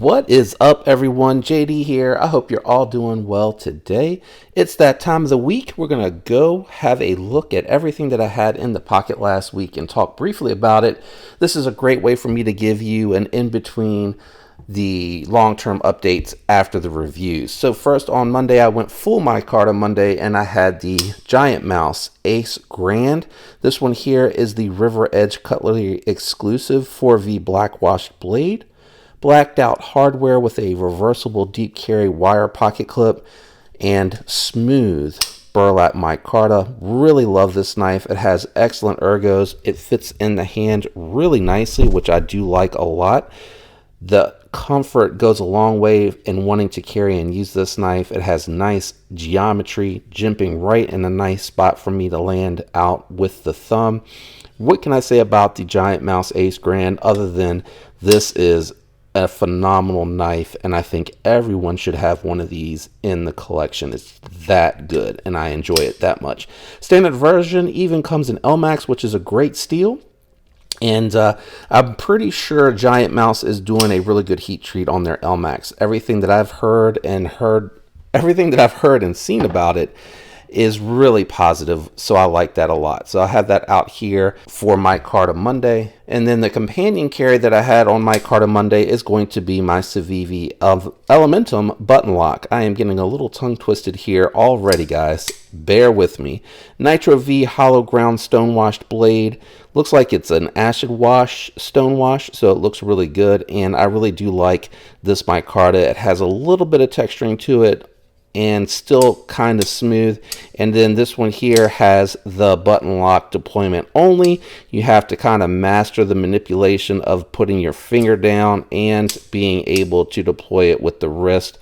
What is up, everyone? JD here. I hope you're all doing well today. It's that time of the week. We're going to go have a look at everything that I had in the pocket last week and talk briefly about it. This is a great way for me to give you an in-between the long-term updates after the reviews. So first, on Monday, I went full micarta Monday, and I had the Giant Mouse Ace Grand. This one here is the River Edge Cutlery exclusive 4V black washed blade. Blacked out hardware with a reversible deep carry wire pocket clip and smooth burlap micarta. Really love this knife. It has excellent ergos. It fits in the hand really nicely, which I do like a lot. The comfort goes a long way in wanting to carry and use this knife. It has nice geometry, jimping right in a nice spot for me to land out with the thumb. What can I say about the Giant Mouse Ace Grand other than this is a phenomenal knife, and I think everyone should have one of these in the collection. It's that good, and I enjoy it that much. Standard version even comes in LMAX, which is a great steal. And I'm pretty sure Giant Mouse is doing a really good heat treat on their LMAX. Everything that I've heard and seen about it is really positive, so I like that a lot. So I have that out here for micarta Monday. And then the companion carry that I had on micarta Monday is going to be my Civivi of Elementum button lock. I am getting a little tongue twisted here already, guys. Bear with me. Nitro V hollow ground stone washed blade. Looks like it's an acid wash stone wash, so it looks really good. And I really do like this micarta. It has a little bit of texturing to it and still kind of smooth. And then this one here has the button lock deployment only. You have to kind of master the manipulation of putting your finger down and being able to deploy it with the wrist.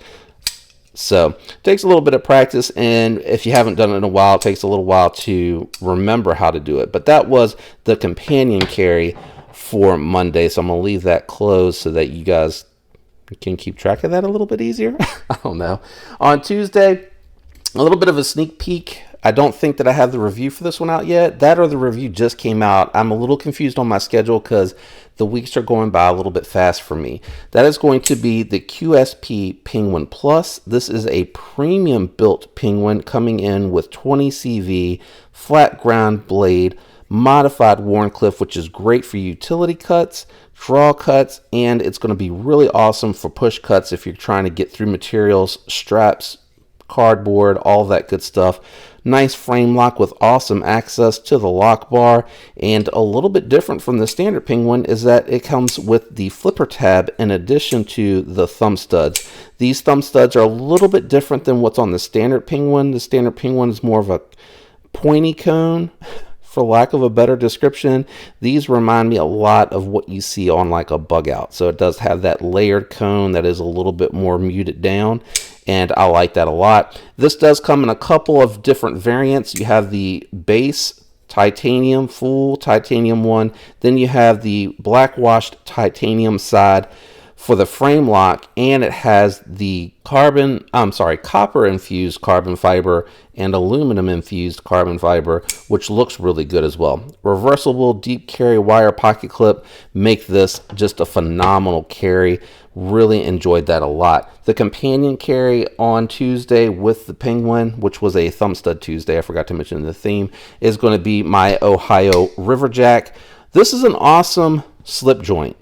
So it takes a little bit of practice, and if you haven't done it in a while, it takes a little while to remember how to do it. But that was the companion carry for Monday, so I'm gonna leave that closed so that you guys can keep track of that a little bit easier. I don't know. On Tuesday, a little bit of a sneak peek. I don't think that I have the review for this one out yet. That or the review just came out. I'm a little confused on my schedule because the weeks are going by a little bit fast for me. That is going to be the QSP Penguin Plus. This is a premium built Penguin coming in with 20 CV, flat ground blade, modified Wharncliffe, which is great for utility cuts, draw cuts, and it's going to be really awesome for push cuts if you're trying to get through materials, straps, cardboard, all that good stuff. Nice frame lock with awesome access to the lock bar, and a little bit different from the standard Penguin is that it comes with the flipper tab in addition to the thumb studs. These thumb studs are a little bit different than what's on the standard Penguin. The standard Penguin is more of a pointy cone, for lack of a better description. These remind me a lot of what you see on like a bug out. So it does have that layered cone that is a little bit more muted down, and I like that a lot. This does come in a couple of different variants. You have the base titanium, full titanium one. Then you have the black washed titanium side for the frame lock, and it has the copper infused carbon fiber and aluminum infused carbon fiber, which looks really good as well. Reversible deep carry wire pocket clip make this just a phenomenal carry. Really enjoyed that a lot. The companion carry on Tuesday with the Penguin, which was a thumb stud Tuesday, I forgot to mention the theme, is going to be my Ohio Riverjack. This is an awesome slip joint.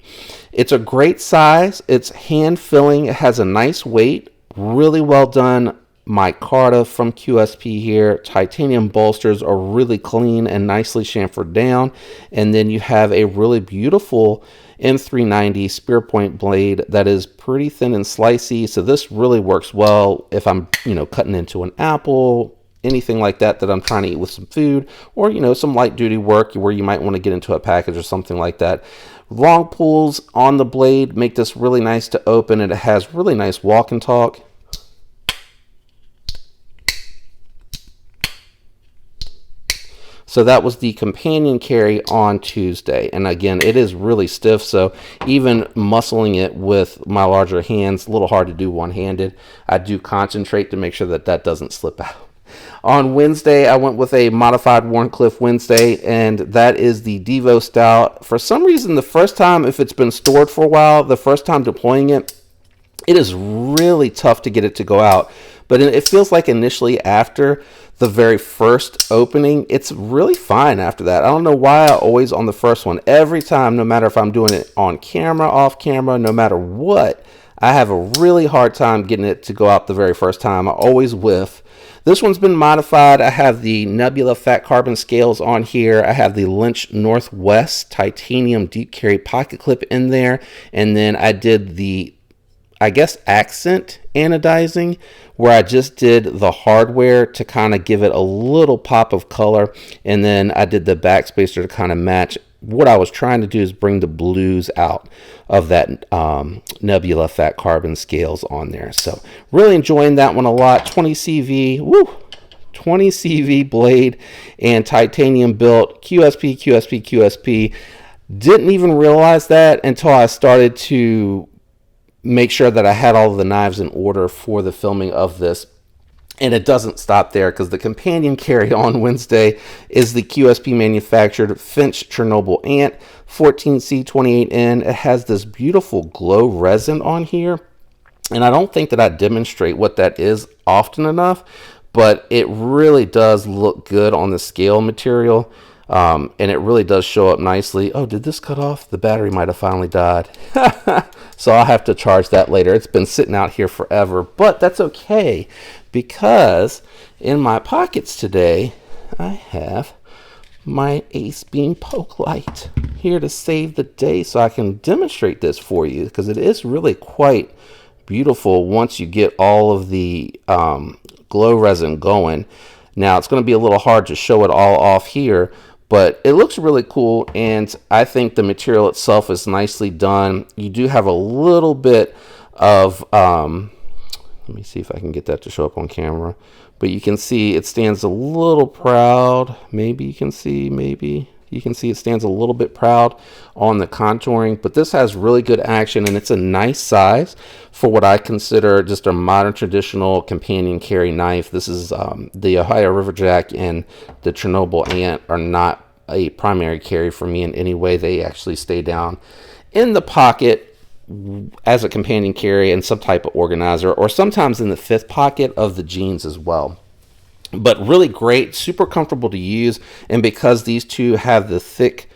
It's a great size. It's hand filling. It has a nice weight. Really well done micarta from QSP here. Titanium bolsters are really clean and nicely chamfered down. And then you have a really beautiful M390 spear point blade that is pretty thin and slicey. So this really works well if I'm, cutting into an apple, anything like that I'm trying to eat with some food, or some light duty work where you might want to get into a package or something like that. Long pulls on the blade make this really nice to open, and it has really nice walk and talk. So that was the companion carry on Tuesday. And again, it is really stiff, so even muscling it with my larger hands, a little hard to do one-handed. I do concentrate to make sure that that doesn't slip out. On Wednesday, I went with a modified Wharncliffe Wednesday, and that is the Devo style. For some reason, the first time, if it's been stored for a while, the first time deploying it, It is really tough to get it to go out, but it feels like initially after the very first opening, it's really fine after that. I don't know why I always on the first one, every time, no matter if I'm doing it on camera, off camera, no matter what, I have a really hard time getting it to go out the very first time. I always whiff. This one's been modified. I have the Nebula fat carbon scales on here. I have the Lynch Northwest titanium deep carry pocket clip in there. And then I did the, I guess, accent anodizing, where I just did the hardware to kind of give it a little pop of color. And then I did the backspacer to kind of match. What I was trying to do is bring the blues out of that Nebula fat carbon scales on there. So really enjoying that one a lot. 20 CV, woo, 20 CV blade and titanium built, QSP, QSP, QSP. Didn't even realize that until I started to make sure that I had all of the knives in order for the filming of this. And it doesn't stop there, because the companion carry on Wednesday is the QSP manufactured Finch Chernobyl Ant 14C28N. It has this beautiful glow resin on here. And I don't think that I demonstrate what that is often enough, but it really does look good on the scale material. And it really does show up nicely. Oh, did this cut off? The battery might have finally died. So I'll have to charge that later. It's been sitting out here forever, but that's okay, because in my pockets today, I have my Ace Beam poke light here to save the day, so I can demonstrate this for you, because it is really quite beautiful once you get all of the glow resin going. Now, it's going to be a little hard to show it all off here, but it looks really cool, and I think the material itself is nicely done. You do have a little bit of, let me see if I can get that to show up on camera, but you can see it stands a little proud. Maybe you can see it stands a little bit proud on the contouring, but this has really good action, and it's a nice size for what I consider just a modern traditional companion carry knife. This is the Ohio Riverjack and the Chernobyl Ant are not a primary carry for me in any way. They actually stay down in the pocket as a companion carry and some type of organizer, or sometimes in the fifth pocket of the jeans as well. But really great, super comfortable to use, and because these two have the thick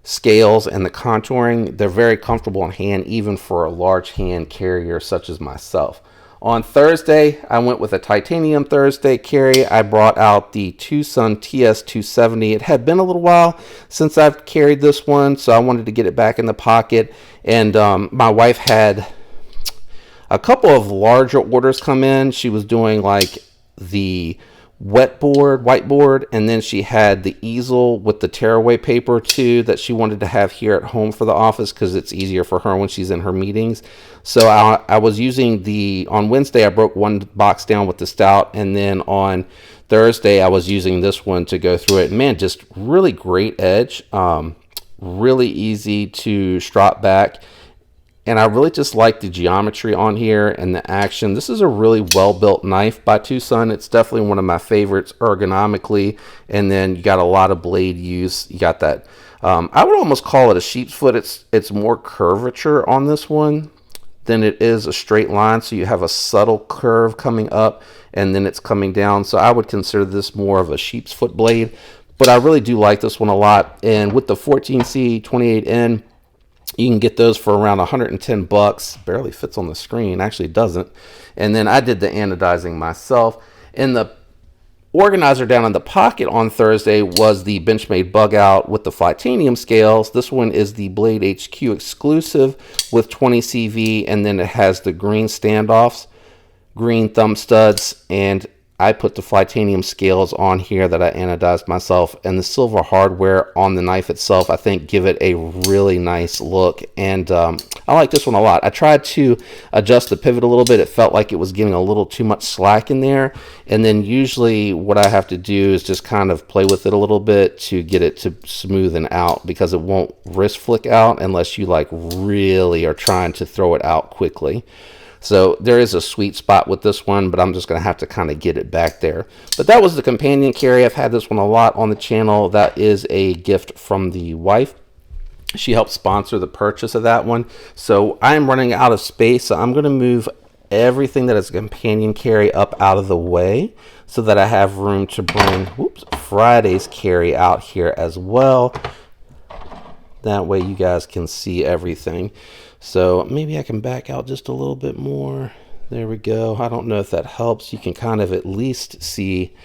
scales and the contouring, they're very comfortable in hand, even for a large hand carrier such as myself. On Thursday, I went with a titanium Thursday carry. I brought out the Tucson TS270. It had been a little while since I've carried this one, so I wanted to get it back in the pocket. And my wife had a couple of larger orders come in. She was doing like the whiteboard, and then she had the easel with the tearaway paper too that she wanted to have here at home for the office, because it's easier for her when she's in her meetings. So I was using on Wednesday I broke one box down with the stout, and then on Thursday I was using this one to go through it. Man, just really great edge, really easy to strap back. And I really just like the geometry on here and the action. This is a really well-built knife by Tucson. It's definitely one of my favorites ergonomically. And then you got a lot of blade use. You got that, I would almost call it a sheep's foot. It's more curvature on this one than it is a straight line. So you have a subtle curve coming up, and then it's coming down. So I would consider this more of a sheep's foot blade. But I really do like this one a lot. And with the 14C28N, you can get those for around 110 bucks. Barely fits on the screen. Actually doesn't. And then I did the anodizing myself. And the organizer down in the pocket on Thursday was the Benchmade Bug Out with the Flytanium scales. This one is the Blade HQ exclusive with 20 CV. And then it has the green standoffs, green thumb studs, and I put the Flytanium scales on here that I anodized myself, and the silver hardware on the knife itself, I think, give it a really nice look. And I like this one a lot. I tried to adjust the pivot a little bit. It felt like it was getting a little too much slack in there. And then usually what I have to do is just kind of play with it a little bit to get it to smoothen out, because it won't wrist flick out unless you like really are trying to throw it out quickly. So there is a sweet spot with this one, but I'm just going to have to kind of get it back there. But that was the companion carry. I've had this one a lot on the channel. That is a gift from the wife. She helped sponsor the purchase of that one. So I am running out of space, so I'm going to move everything that is a companion carry up out of the way so that I have room to bring Friday's carry out here as well. That way you guys can see everything. So maybe I can back out just a little bit more. There we go. I don't know if that helps. You can kind of at least see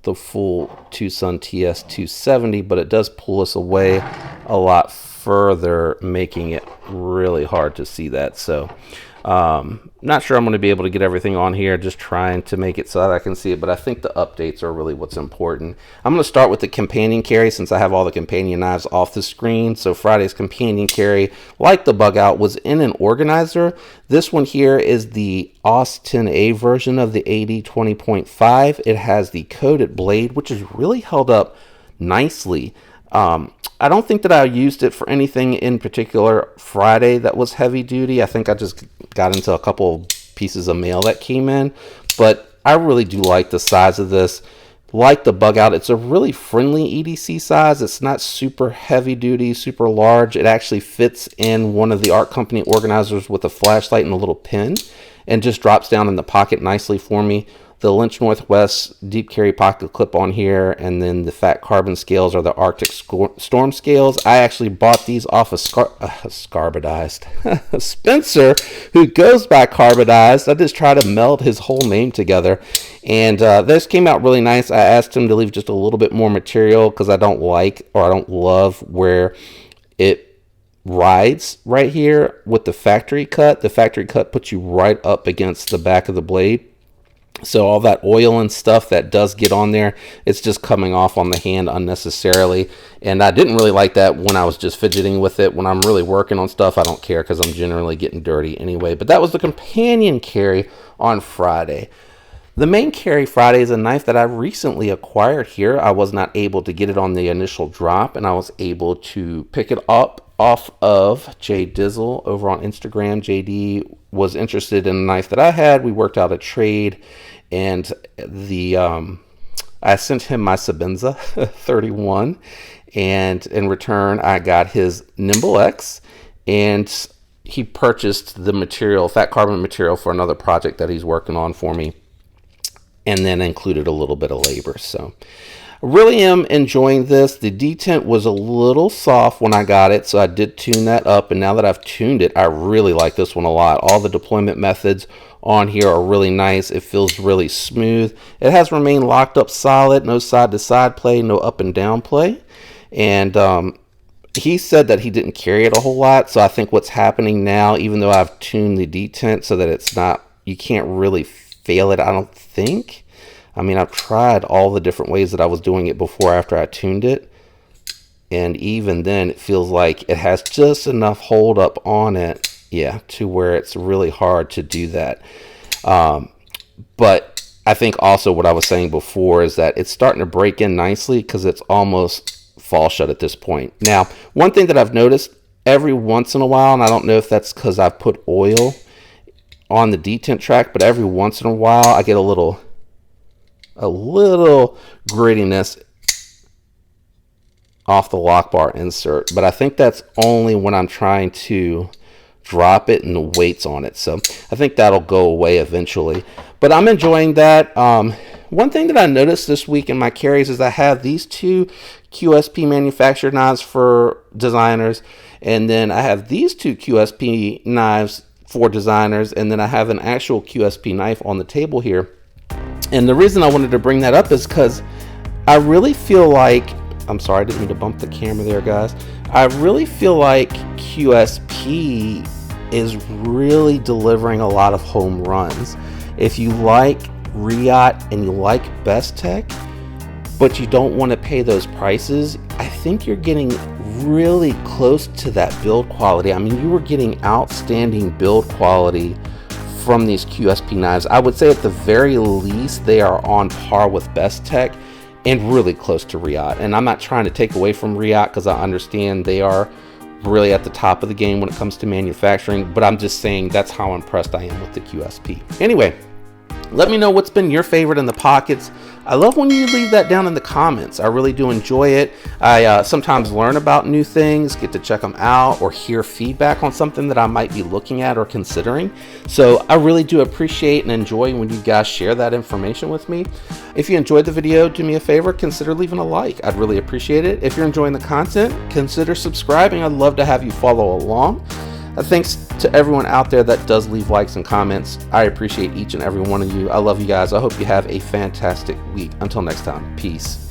the full Tucson TS270, but it does pull us away a lot further, making it really hard to see that. So not sure I'm going to be able to get everything on here, just trying to make it so that I can see it, but I think the updates are really what's important. I'm going to start with the companion carry since I have all the companion knives off the screen. So Friday's companion carry, like the bug out, was in an organizer. This one here is the AUS-10A version of the AD 20.5. It has the coated blade, which is really held up nicely. I don't think that I used it for anything in particular Friday that was heavy duty. I think I just got into a couple of pieces of mail that came in, but I really do like the size of this. Like the bug out, it's a really friendly EDC size. It's not super heavy duty, super large. It actually fits in one of the Art Company organizers with a flashlight and a little pin, and just drops down in the pocket nicely for me. The Lynch Northwest deep carry pocket clip on here, and then the fat carbon scales are the Arctic Storm scales. I actually bought these off of Scarbidized. Spencer, who goes by Carbidized. I just try to meld his whole name together. And this came out really nice. I asked him to leave just a little bit more material because I don't like, or I don't love where it rides right here with the factory cut. The factory cut puts you right up against the back of the blade. So all that oil and stuff that does get on there, it's just coming off on the hand unnecessarily. And I didn't really like that when I was just fidgeting with it. When I'm really working on stuff, I don't care because I'm generally getting dirty anyway. But that was the companion carry on Friday. The main carry Friday is a knife that I recently acquired here. I was not able to get it on the initial drop, and I was able to pick it up off of Jay Dizzle over on Instagram. JD was interested in a knife that I had. We worked out a trade, and I sent him my Sebenza 31, and in return I got his Nimble X, and he purchased the material, fat carbon material, for another project that he's working on for me, and then included a little bit of labor. So I really am enjoying this. The detent was a little soft when I got it, so I did tune that up, and now that I've tuned it, I really like this one a lot. All the deployment methods on here are really nice. It feels really smooth. It has remained locked up solid, no side to side play, no up and down play. And he said that he didn't carry it a whole lot, so I think what's happening now, even though I've tuned the detent so that it's not, you can't really fail it, I don't think. I mean, I've tried all the different ways that I was doing it before after I tuned it, and even then it feels like it has just enough hold up on it, yeah, to where it's really hard to do that. But I think also what I was saying before is that it's starting to break in nicely because it's almost fall shut at this point. Now, one thing that I've noticed every once in a while, and I don't know if that's because I've put oil on the detent track, but every once in a while I get a little grittiness off the lock bar insert, but I think that's only when I'm trying to drop it and the weight's on it. So I think that'll go away eventually, but I'm enjoying that. One thing that I noticed this week in my carries is I have these two QSP manufactured knives for designers, and then I have these two QSP knives for designers, and then I have an actual QSP knife on the table here. And the reason I wanted to bring that up is because I really feel like, I'm sorry, I didn't mean to bump the camera there, guys. I really feel like QSP is really delivering a lot of home runs. If you like Riot and you like Bestech, but you don't want to pay those prices, I think you're getting really close to that build quality. I mean, you were getting outstanding build quality from these QSP knives. I would say at the very least they are on par with Bestech and really close to Riot. And I'm not trying to take away from Riot because I understand they are really at the top of the game when it comes to manufacturing, but I'm just saying that's how impressed I am with the QSP. Anyway, Let me know what's been your favorite in the pockets. I love when you leave that down in the comments. I really do enjoy it. I sometimes learn about new things, get to check them out, or hear feedback on something that I might be looking at or considering. So I really do appreciate and enjoy when you guys share that information with me. If you enjoyed the video, do me a favor, consider leaving a like. I'd really appreciate it. If you're enjoying the content, consider subscribing. I'd love to have you follow along. Thanks to everyone out there that does leave likes and comments. I appreciate each and every one of you. I love you guys. I hope you have a fantastic week. Until next time, peace.